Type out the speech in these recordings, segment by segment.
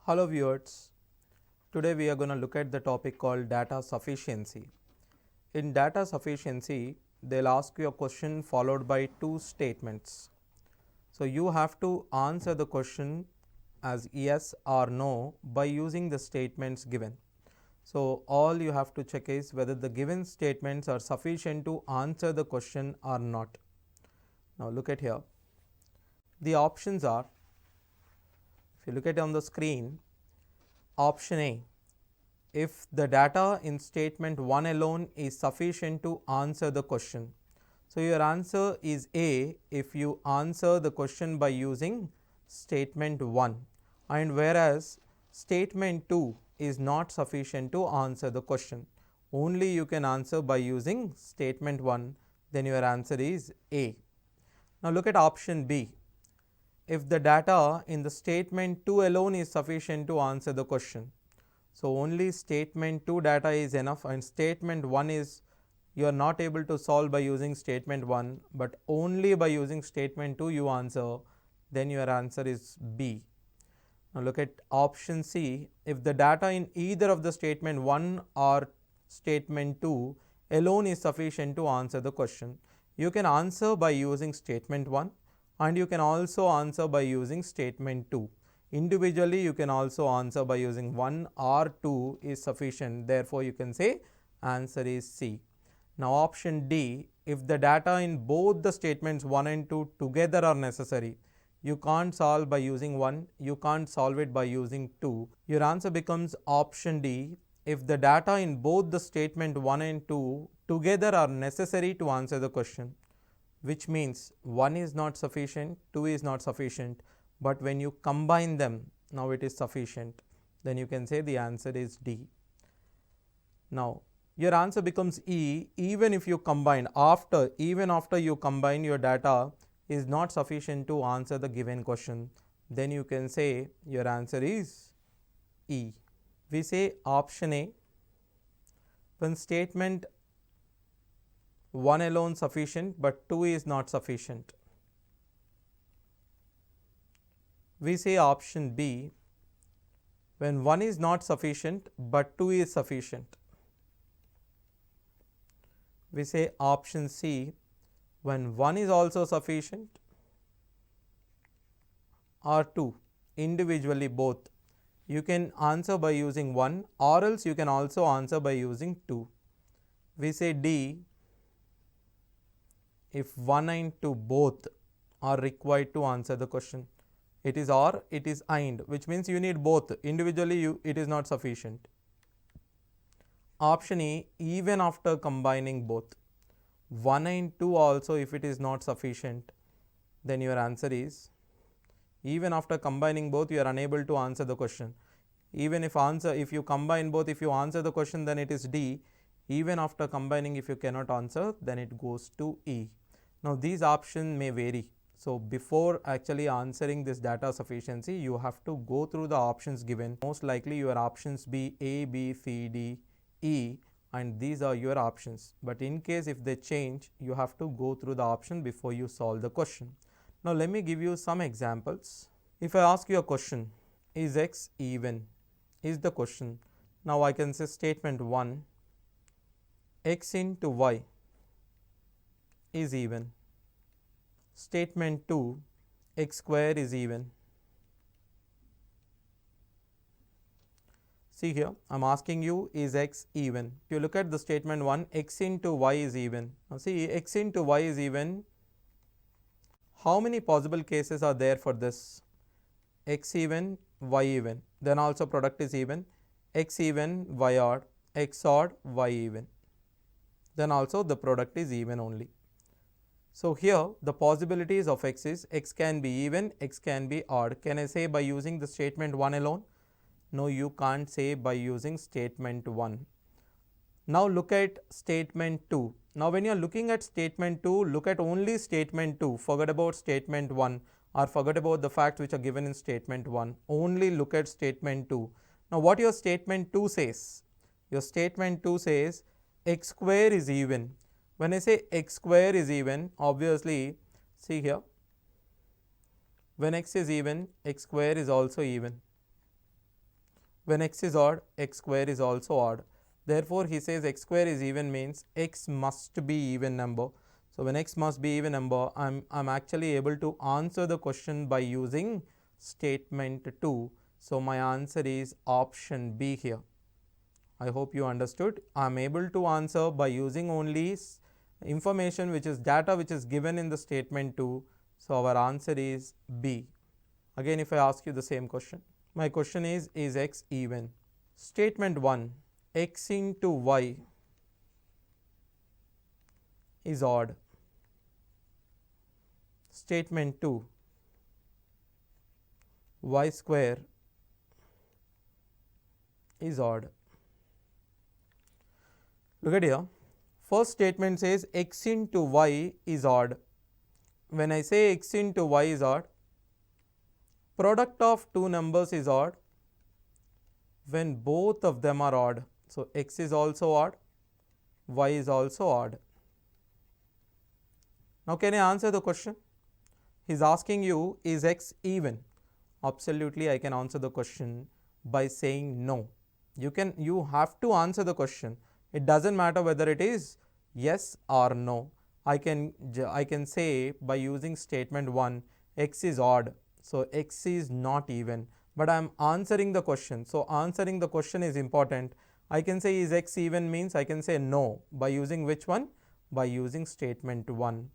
Hello viewers, today we are going to look at the topic called data sufficiency. In data sufficiency, they will ask you a question followed by two statements. So you have to answer the question as yes or no by using the statements given. So all you have to check is whether the given statements are sufficient to answer the question or not. Now look at here. The options are, if you look at it on the screen, option A, if the data in statement 1 alone is sufficient to answer the question. So your answer is A if you answer the question by using statement 1, and whereas statement 2 is not sufficient to answer the question. Only you can answer by using statement 1, then your answer is A. Now look at option B. If the data in the statement 2 alone is sufficient to answer the question. So only statement 2 data is enough, and statement 1 is you are not able to solve by using statement 1, but only by using statement 2 you answer, then your answer is B. Now look at option C. If the data in either of the statement 1 or statement 2 alone is sufficient to answer the question, you can answer by using statement 1, and you can also answer by using statement 2. Individually you can also answer by using 1 or 2 is sufficient, therefore you can say answer is C. Now option D, if the data in both the statements 1 and 2 together are necessary, you can't solve by using 1, you can't solve it by using 2. Your answer becomes option D, if the data in both the statement 1 and 2 together are necessary to answer the question, which means 1 is not sufficient, 2 is not sufficient, but when you combine them, now it is sufficient, then you can say the answer is D. Now your answer becomes E even if you combine, even after you combine your data is not sufficient to answer the given question, then you can say your answer is E. We say option A, when statement 1 alone sufficient but 2 is not sufficient. We say option B, when 1 is not sufficient but 2 is sufficient. We say option C, when 1 is also sufficient or 2, individually both. You can answer by using 1, or else you can also answer by using 2. We say D, if 1 and 2 both are required to answer the question. It is or, it is and, which means you need both. Individually it is not sufficient. Option E, even after combining both 1 and 2 also, if it is not sufficient, then your answer is, even after combining both you are unable to answer the question. Even if you combine both, if you answer the question, then it is D. Even after combining, if you cannot answer, then it goes to E. Now these options may vary. So before actually answering this data sufficiency, you have to go through the options given. Most likely your options be A, B, C, D, E, and these are your options. But in case if they change, you have to go through the option before you solve the question. Now let me give you some examples. If I ask you a question, is X even? Is the question. Now I can say statement 1, X into Y is even. Statement 2, X square is even. See here, I am asking you, is X even? If you look at the statement 1, X into Y is even. Now see, X into Y is even. How many possible cases are there for this? X even, Y even. Then also product is even. X even, Y odd. X odd, Y even. Then also the product is even only. So here the possibilities of X is, X can be even, X can be odd. Can I say by using the statement 1 alone? No, you can't say by using statement 1. Now look at statement 2. Now when you are looking at statement 2, look at only statement 2. Forget about statement 1 or forget about the facts which are given in statement 1. Only look at statement 2. Now what your statement 2 says? Your statement 2 says X square is even. When I say X square is even, obviously see here, when X is even, X square is also even. When x is odd, x square is also odd. Therefore, he says x square is even means x must be even number. So, when x must be even number, I'm actually able to answer the question by using statement 2. So, my answer is option B here. I hope you understood. I am able to answer by using only information which is data which is given in the statement 2. So, our answer is B. Again, if I ask you the same question, my question is x even? Statement 1, x into y is odd. Statement 2, y square is odd. Look at here. First statement says x into y is odd. When I say x into y is odd, product of two numbers is odd when both of them are odd. So, x is also odd, y is also odd. Now, can I answer the question? He is asking you, is x even? Absolutely, I can answer the question by saying no. You have to answer the question. It doesn't matter whether it is yes or no. I can say by using statement 1, x is odd. So, x is not even, but I am answering the question. So, answering the question is important. I can say is x even means I can say no by using which one? By using statement 1.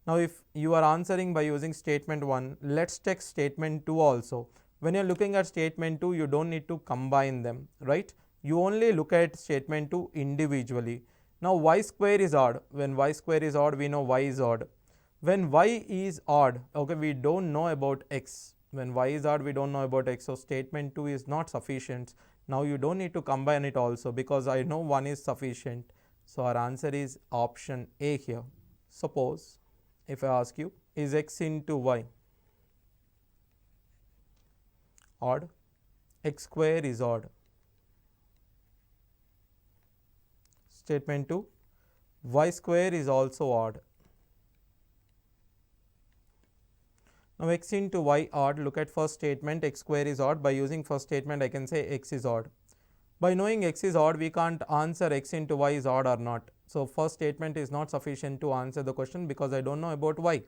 Now, if you are answering by using statement 1, let's take statement 2 also. When you are looking at statement 2, you don't need to combine them, right? You only look at statement 2 individually. Now, y square is odd. When y square is odd, we know y is odd. When y is odd, okay, we don't know about x. When y is odd, we don't know about x. So, statement 2 is not sufficient. Now, you don't need to combine it also because I know 1 is sufficient. So, our answer is option A here. Suppose if I ask you, is x into y odd? X square is odd. Statement 2, y square is also odd. Now, x into y odd, look at first statement, x square is odd. By using first statement, I can say x is odd. By knowing x is odd, we can't answer x into y is odd or not. So, first statement is not sufficient to answer the question because I don't know about y.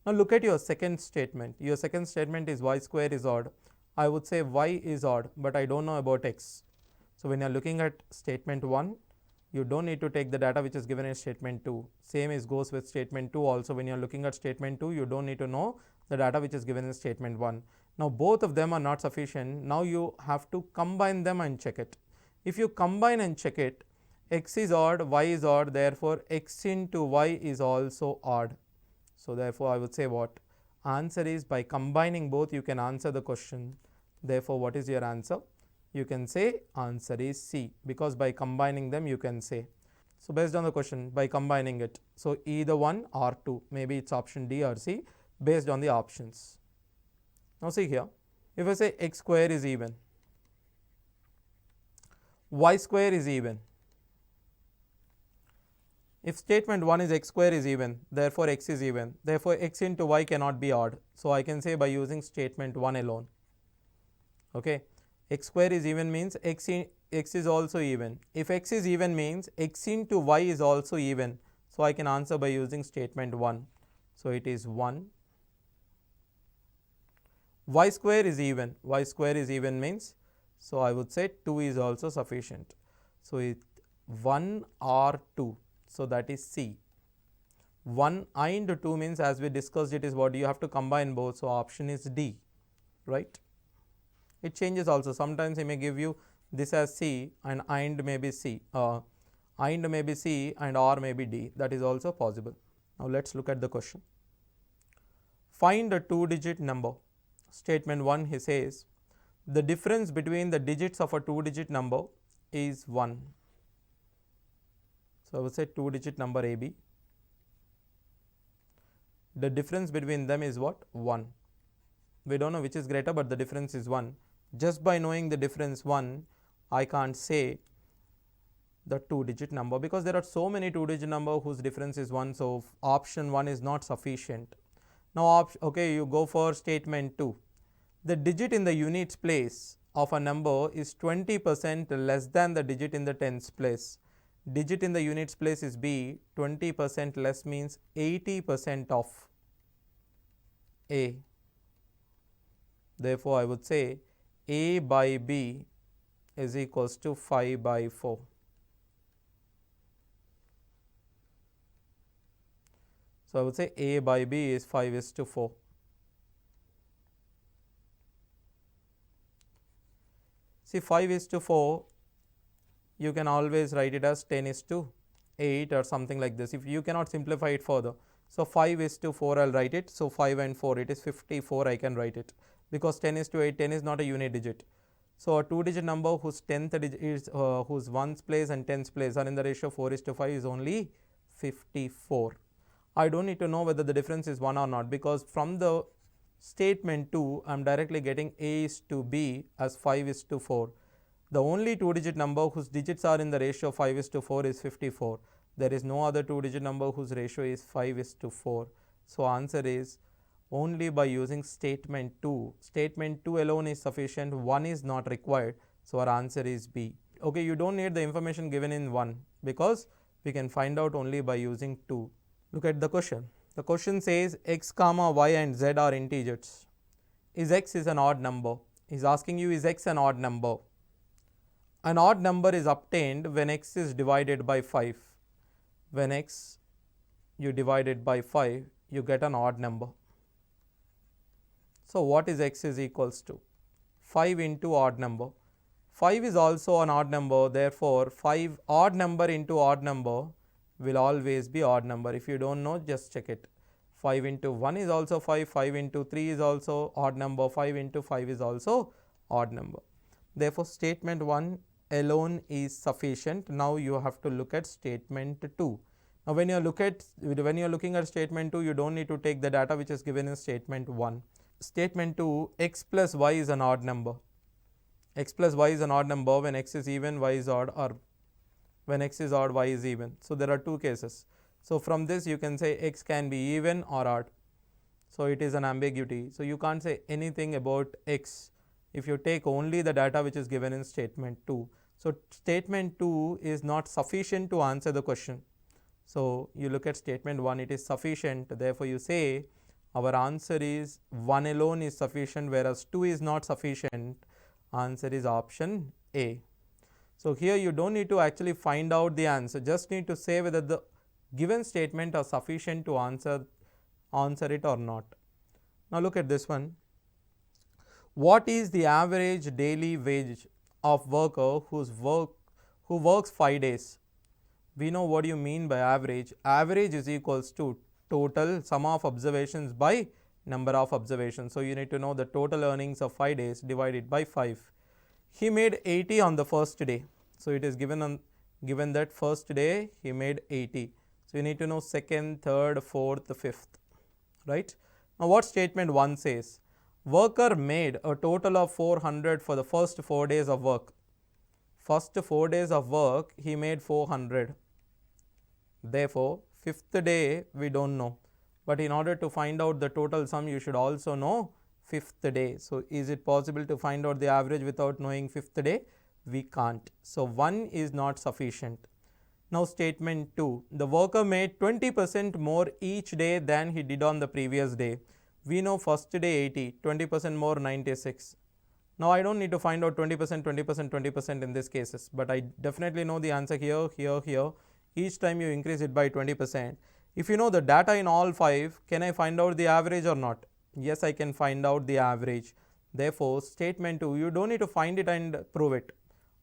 Now, look at your second statement. Your second statement is y square is odd. I would say y is odd, but I don't know about x. So, when you are looking at statement 1, you don't need to take the data which is given in statement 2. Same is goes with statement 2 also. When you are looking at statement 2, you don't need to know the data which is given in statement 1. Now, both of them are not sufficient. Now, you have to combine them and check it. If you combine and check it, x is odd, y is odd, therefore, x into y is also odd. So, therefore, I would say what? Answer is by combining both, you can answer the question. Therefore, what is your answer? You can say answer is C because by combining them, you can say. So, based on the question, by combining it. So, either 1 or 2, maybe it's option D or C based on the options. Now, see here, if I say x square is even, y square is even. If statement 1 is x square is even, therefore, x is even. Therefore, x into y cannot be odd. So, I can say by using statement 1 alone. Okay. X square is even means x is also even. If x is even means x into y is also even. So, I can answer by using statement 1. So, it is 1. Y square is even. Y square is even means, so I would say 2 is also sufficient. So, it 1 or 2. So, that is C. 1 and 2 means, as we discussed, it is what you have to combine both. So, option is D, right. It changes also. Sometimes he may give you this as C and may be C, and may be C and or may be D. That is also possible. Now, let us look at the question. Find a 2-digit number. Statement 1, he says, the difference between the digits of a 2-digit number is 1. So, I would say 2-digit number AB. The difference between them is what? 1. We don't know which is greater, but the difference is 1. Just by knowing the difference 1, I can't say the 2-digit number because there are so many 2-digit number whose difference is 1. So, option 1 is not sufficient. Now, okay, you go for statement 2. The digit in the units place of a number is 20% less than the digit in the tens place. Digit in the units place is b, 20% less means 80% of a. Therefore, I would say a by b is equals to 5 by 4. So, I would say a by b is 5:4. See, 5:4, you can always write it as 10:8 or something like this, if you cannot simplify it further. So, 5:4 I will write it. So, 5 and 4, it is 54 I can write it, because 10:8, 10 is not a unit digit. So, a 2-digit number whose 10th digit is whose ones place and tens place are in the ratio 4:5 is only 54. I don't need to know whether the difference is 1 or not, because from the statement 2 I am directly getting a is to b as 5:4. The only 2-digit number whose digits are in the ratio 5:4 is 54. There is no other 2-digit number whose ratio is 5:4. So, answer is only by using statement 2. Statement 2 alone is sufficient, 1 is not required. So, our answer is B. Okay, you don't need the information given in 1, because we can find out only by using 2. Look at the question. The question says x comma y and z are integers. Is x is an odd number? He is asking you, is x an odd number? An odd number is obtained when x is divided by 5. When x you divide it by 5, you get an odd number. So, what is x is equals to? 5 into odd number. 5 is also an odd number, therefore, 5 odd number into odd number will always be odd number. If you don't know, just check it. 5 into 1 is also 5, 5 into 3 is also odd number, 5 into 5 is also odd number. Therefore, statement 1 alone is sufficient. Now, you have to look at statement 2. Now, when you are looking at statement 2, you don't need to take the data which is given in statement 1. Statement 2, x plus y is an odd number. X plus y is an odd number when x is even, y is odd, or when x is odd, y is even. So, there are two cases. So, from this you can say x can be even or odd. So, it is an ambiguity. So, you can't say anything about x if you take only the data which is given in statement 2. So, statement 2 is not sufficient to answer the question. So, you look at statement 1, it is sufficient. Therefore, you say our answer is 1 alone is sufficient, whereas 2 is not sufficient. Answer is option A. So, here you don't need to actually find out the answer, just need to say whether the given statement are sufficient to answer it or not. Now, look at this one. What is the average daily wage of worker who works 5 days? We know what you mean by average. Average is equals to total sum of observations by number of observations. So, you need to know the total earnings of 5 days divided by 5. He made 80 on the first day. So, it is given that first day he made 80. So, you need to know second, third, fourth, fifth, right. Now, what statement 1 says? Worker made a total of 400 for the first 4 days of work. First 4 days of work he made 400. Therefore, fifth day we don't know, but in order to find out the total sum you should also know fifth day. So, is it possible to find out the average without knowing fifth day? We can't. So, 1 is not sufficient. Now, statement 2, the worker made 20% more each day than he did on the previous day. We know first day 80, 20% more 96. Now, I don't need to find out 20%, 20%, 20% in these cases, but I definitely know the answer here, here, here. Each time you increase it by 20%. If you know the data in all 5, can I find out the average or not? Yes, I can find out the average. Therefore, statement 2, you don't need to find it and prove it.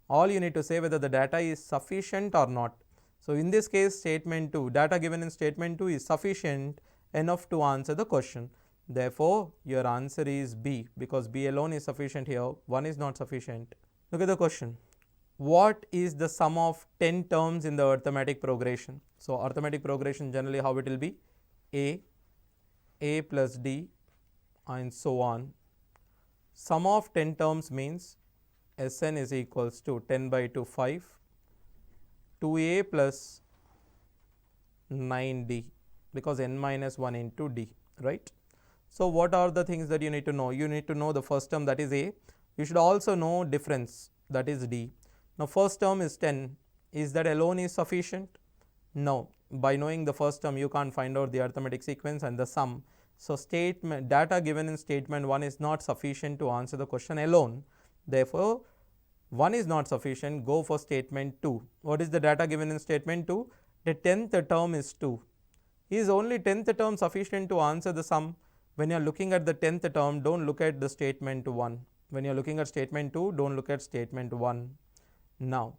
All you need to say whether the data is sufficient or not. So, in this case, statement 2, data given in statement 2 is sufficient enough to answer the question. Therefore, your answer is B, because B alone is sufficient here, 1 is not sufficient. Look at the question. What is the sum of 10 terms in the arithmetic progression? So, arithmetic progression generally how it will be? A plus D and so on. Sum of 10 terms means Sn is equals to 10 by 2, 5, 2A plus 9D, because n minus 1 into D, right. So, what are the things that you need to know? You need to know the first term, that is A. You should also know difference, that is D. Now first term is 10. Is that alone is sufficient? No. By knowing the first term you can't find out the arithmetic sequence and the sum. So statement data given in statement 1 is not sufficient to answer the question alone. Therefore 1 is not sufficient, go for statement 2. What is the data given in statement 2? The 10th term is 2. Is only 10th term sufficient to answer the sum? When you are looking at the 10th term, don't look at the statement 1. When you are looking at statement 2, don't look at statement 1. Now,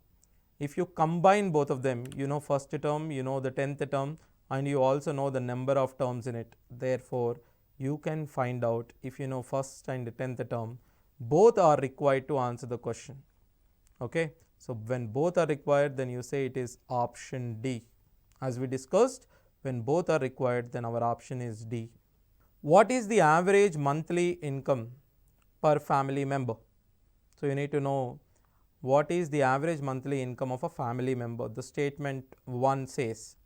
if you combine both of them, you know first term, you know the 10th term, and you also know the number of terms in it. Therefore, you can find out if you know first and the 10th term, both are required to answer the question. Okay. So, when both are required, then you say it is option D. As we discussed, when both are required, then our option is D. What is the average monthly income per family member? So, you need to know what is the average monthly income of a family member. The statement 1 says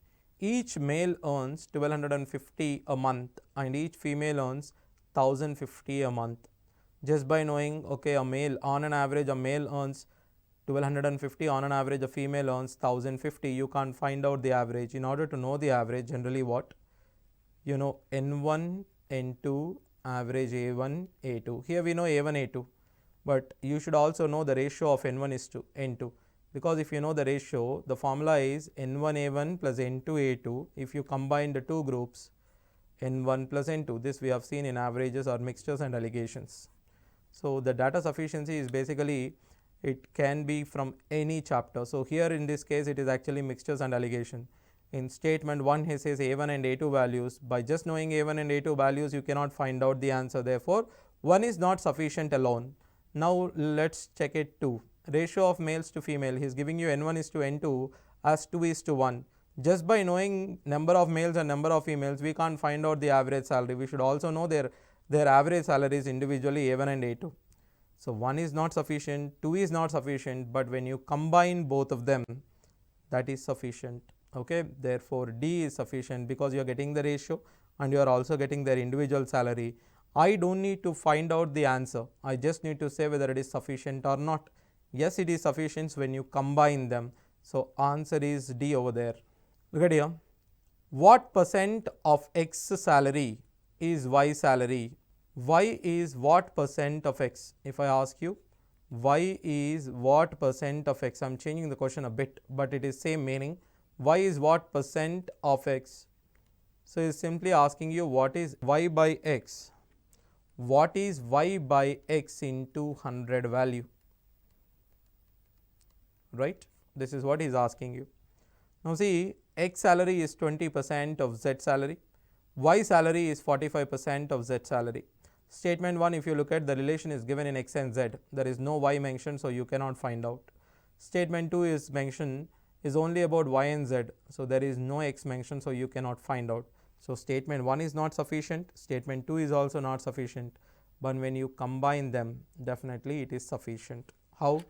each male earns 1250 a month and each female earns 1050 a month. Just by knowing, okay, a male on an average, a male earns 1250, on an average a female earns 1050, you can't find out the average. In order to know the average, generally what? You know N1, N2, average A1, A2. Here we know A1, A2, but you should also know the ratio of N1 is to N2, because if you know the ratio, the formula is N1A1 plus N2A2. If you combine the two groups, N1 plus N2, this we have seen in averages or mixtures and allegations. So the data sufficiency is basically, it can be from any chapter. So here in this case it is actually mixtures and allegation. In statement 1 he says A1 and A2 values. By just knowing A1 and A2 values you cannot find out the answer. Therefore 1 is not sufficient alone. Now let's check it 2. Ratio of males to female, he is giving you N1 is to N2 as 2 is to 1. Just by knowing number of males and number of females, we can't find out the average salary. We should also know their average salaries individually, A1 and A2. So 1 is not sufficient, 2 is not sufficient, but when you combine both of them, that is sufficient. Okay. Therefore D is sufficient because you are getting the ratio and you are also getting their individual salary. I don't need to find out the answer. I just need to say whether it is sufficient or not. Yes, it is sufficient when you combine them. So answer is D over there. Look at here. What percent of X salary is Y salary? Y is what percent of X? If I ask you, Y is what percent of X? I am changing the question a bit, but it is same meaning. Y is what percent of X? So it is simply asking you what is Y by X? What is Y by X into 100 value? Right? This is what he is asking you. Now see, X salary is 20% of Z salary. Y salary is 45% of Z salary. Statement 1, if you look at, the relation is given in X and Z. There is no Y mentioned, so you cannot find out. Statement 2 is mentioned, is only about Y and Z. So there is no X mentioned, so you cannot find out. So statement 1 is not sufficient. Statement 2 is also not sufficient. But when you combine them, definitely it is sufficient. How?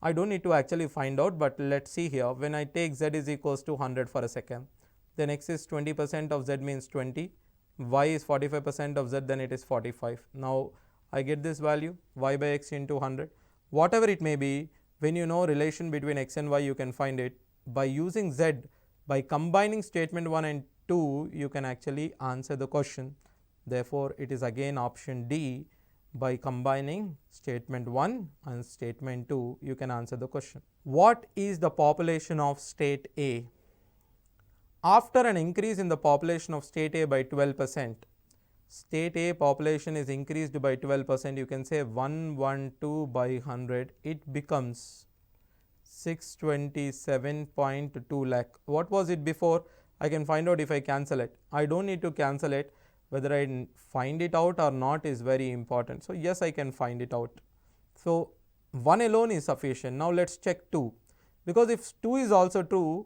I don't need to actually find out, but let's see here. When I take Z is equals to 100 for a second, then X is 20% of Z means 20. Y is 45% of Z, then it is 45. Now I get this value, Y by X into 100. Whatever it may be, when you know relation between X and Y, you can find it. By using Z, by combining statement 1 and 2, you can actually answer the question. Therefore, it is again option D. By combining statement 1 and statement 2, you can answer the question. What is the population of state A? After an increase in the population of state A by 12%, state A population is increased by 12%, you can say 112 by 100, it becomes 627.2 lakh. What was it before? I can find out if I cancel it. I don't need to cancel it. Whether I find it out or not is very important. So yes, I can find it out. So 1 alone is sufficient. Now let's check 2, because if 2 is also true,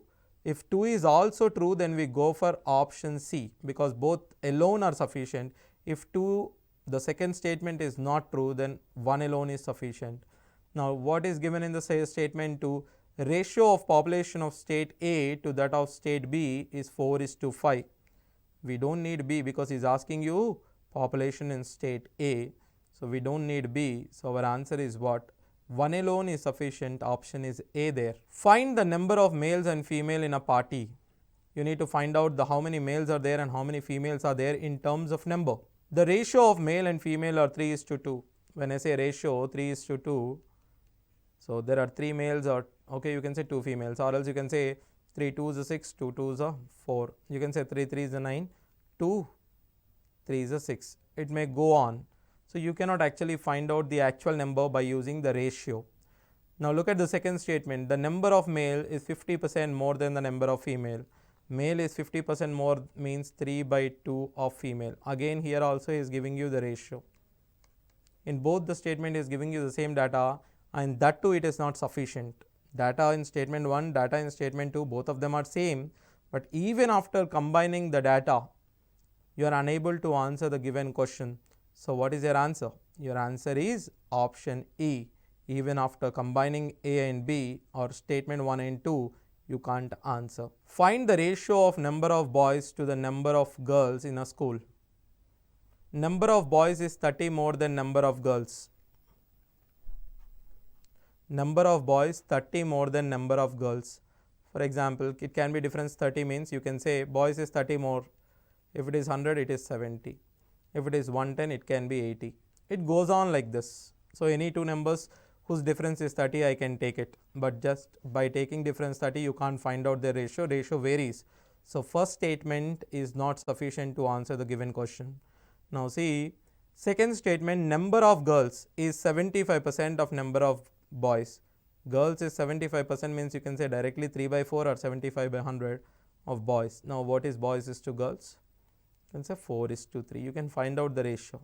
then we go for option C, because both alone are sufficient. If 2, the second statement is not true, then 1 alone is sufficient. Now what is given in the statement 2? Ratio of population of state A to that of state B is 4:5. We don't need B because he is asking you population in state A. So we don't need B. So our answer is what? 1 alone is sufficient. Option is A there. Find the number of males and female in a party. You need to find out how many males are there and how many females are there in terms of number. The ratio of male and female are 3:2. When I say ratio 3:2, so there are 3 males, or okay, you can say 2 females, or else you can say 3 2s are 6, 2 2s are 4. You can say 3 3s are 9, 2 3s are 6. It may go on. So you cannot actually find out the actual number by using the ratio. Now look at the second statement. The number of male is 50% more than the number of female. Male is 50% more means 3/2 of female. Again here also he is giving you the ratio. In both the statement is giving you the same data, and that too it is not sufficient. Data in statement 1, data in statement 2, both of them are same, but even after combining the data, you are unable to answer the given question. So what is your answer? Your answer is option E. Even after combining A and B or statement 1 and 2, you can't answer. Find the ratio of number of boys to the number of girls in a school. Number of boys is 30 more than number of girls. Number of boys 30 more than number of girls. For example, it can be difference 30 means you can say boys is 30 more. If it is 100, it is 70. If it is 110, it can be 80. It goes on like this. So any two numbers whose difference is 30, I can take it. But just by taking difference 30, you can't find out the ratio. Ratio varies. So first statement is not sufficient to answer the given question. Now see, second statement, number of girls is 75% of number of boys. Girls is 75% means you can say directly 3/4 or 75/100 of boys. Now what is boys is to girls? You can say 4:3. You can find out the ratio.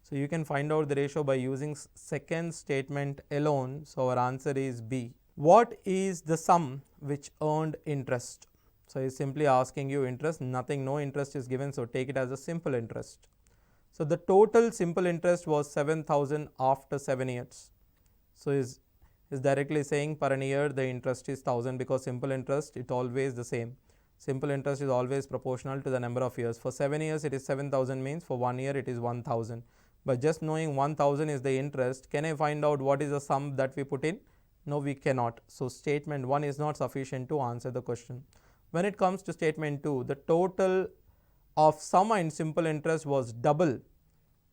So you can find out the ratio by using second statement alone. So our answer is B. What is the sum which earned interest? So he is simply asking you interest, nothing, no interest is given, so take it as a simple interest. So the total simple interest was 7,000 after 7 years. So is directly saying per an year the interest is 1000, because simple interest it always the same. Simple interest is always proportional to the number of years. For 7 years it is 7,000 means for 1 year it is 1,000. But just knowing 1,000 is the interest, can I find out what is the sum that we put in? No, we cannot. So statement 1 is not sufficient to answer the question. When it comes to statement 2, the total of sum and simple interest was double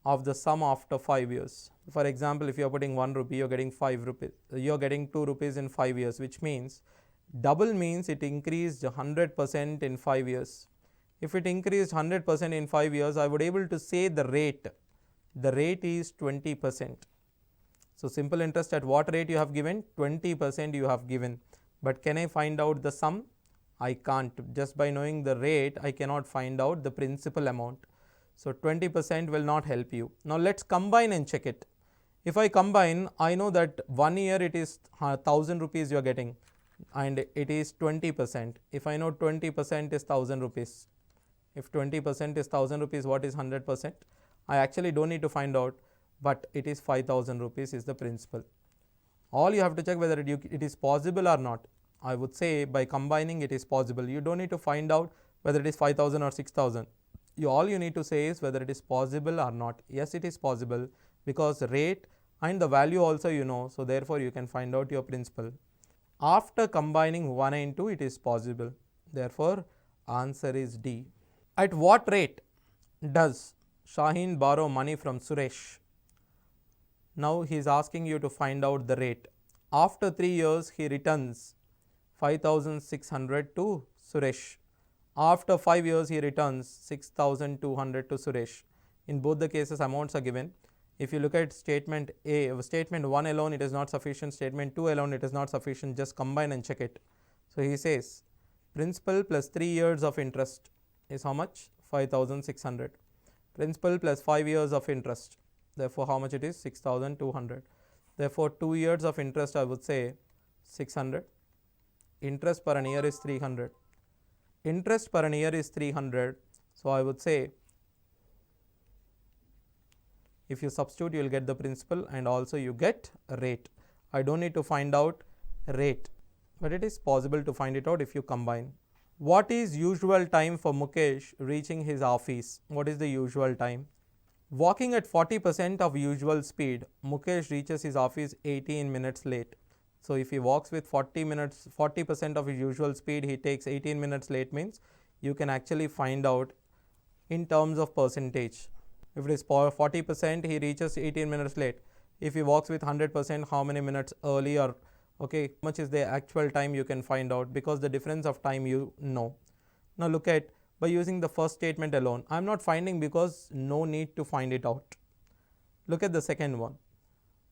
of the sum after 5 years. For example, if you are putting 1 rupee, you are getting 5 rupees. You are getting 2 rupees in 5 years, which means double means it increased 100% in 5 years. If it increased 100% in 5 years, I would able to say the rate. The rate is 20%. So simple interest at what rate you have given? 20% you have given. But can I find out the sum? I can't. Just by knowing the rate, I cannot find out the principal amount. So 20% will not help you. Now let's combine and check it. If I combine, I know that 1 year it is 1000 rupees you are getting, and it is 20%. If I know 20% is 1000 rupees. If 20% is 1000 rupees, what is 100%? I actually don't need to find out, but it is 5000 rupees is the principal. All you have to check whether it is possible or not. I would say by combining it is possible. You don't need to find out whether it is 5000 or 6000. All you need to say is whether it is possible or not. Yes, it is possible, because rate and the value also you know. So therefore you can find out your principal. After combining 1 and 2, it is possible. Therefore answer is D. At what rate does Shaheen borrow money from Suresh? Now he is asking you to find out the rate. After 3 years he returns 5600 to Suresh. After 5 years he returns 6200 to Suresh. In both the cases amounts are given. If you look at statement A, statement 1 alone it is not sufficient, statement 2 alone it is not sufficient, just combine and check it. So he says principal plus 3 years of interest is how much? 5600. Principal plus 5 years of interest, therefore how much it is? 6200. Therefore 2 years of interest I would say 600. Interest per an year is 300. Interest per an year is 300. So I would say if you substitute, you will get the principal and also you get rate. I don't need to find out rate, but it is possible to find it out if you combine. What is usual time for Mukesh reaching his office? What is the usual time? Walking at 40% of usual speed, Mukesh reaches his office 18 minutes late. So if he walks with 40% of his usual speed, he takes 18 minutes late, means you can actually find out in terms of percentage. If it is 40%, he reaches 18 minutes late. If he walks with 100%, how many minutes earlier? Okay, how much is the actual time, you can find out, because the difference of time you know. Now look at, by using the first statement alone, I am not finding because no need to find it out. Look at the second one.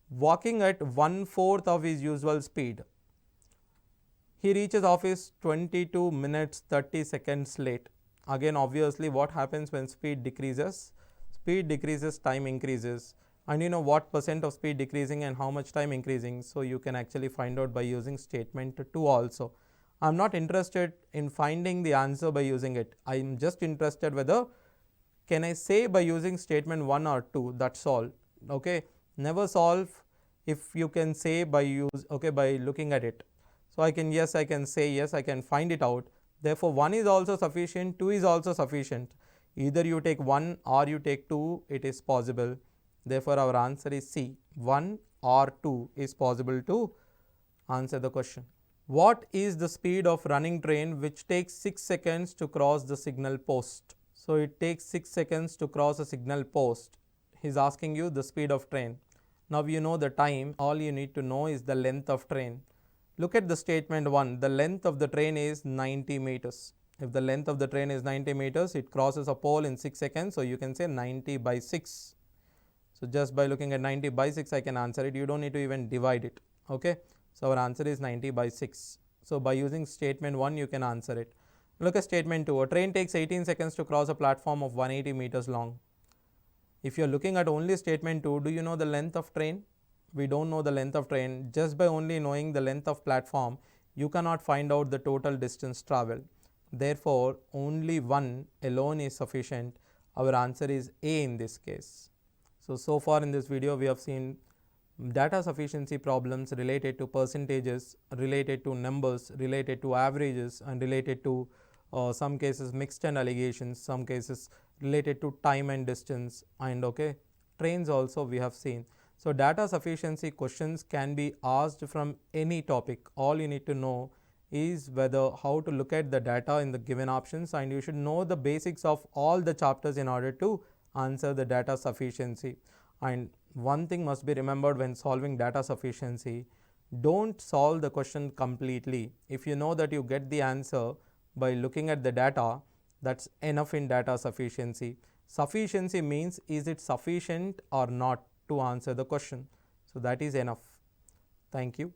Walking at 1/4 of his usual speed, he reaches office 22 minutes 30 seconds late. Again, obviously, what happens when speed decreases? Speed decreases, time increases, and you know what percent of speed decreasing and how much time increasing. So you can actually find out by using statement 2 also. I am not interested in finding the answer by using it. I am just interested whether can I say by using statement 1 or 2, that's all. Okay, never solve if you can say by by looking at it. So I can say yes, I can find it out. Therefore 1 is also sufficient, 2 is also sufficient. Either you take 1 or you take 2, it is possible. Therefore our answer is C, 1 or 2 is possible to answer the question. What is the speed of running train which takes 6 seconds to cross the signal post? So it takes 6 seconds to cross a signal post. He is asking you the speed of train. Now you know the time, all you need to know is the length of train. Look at the statement 1, the length of the train is 90 meters. If the length of the train is 90 meters, it crosses a pole in 6 seconds, so you can say 90 by 6. So just by looking at 90 by 6, I can answer it. You don't need to even divide it. Okay. So our answer is 90 by 6. So by using statement 1, you can answer it. Look at statement 2. A train takes 18 seconds to cross a platform of 180 meters long. If you are looking at only statement 2, do you know the length of train? We don't know the length of train. Just by only knowing the length of platform, you cannot find out the total distance traveled. Therefore, only 1 alone is sufficient. Our answer is A in this case. So far in this video, we have seen data sufficiency problems related to percentages, related to numbers, related to averages, and related to some cases mixed and allegations, some cases related to time and distance, and trains also we have seen. So data sufficiency questions can be asked from any topic. All you need to know is how to look at the data in the given options, and you should know the basics of all the chapters in order to answer the data sufficiency. And one thing must be remembered when solving data sufficiency, don't solve the question completely. If you know that you get the answer by looking at the data, that's enough in data sufficiency. Sufficiency means, is it sufficient or not to answer the question? So that is enough. Thank you.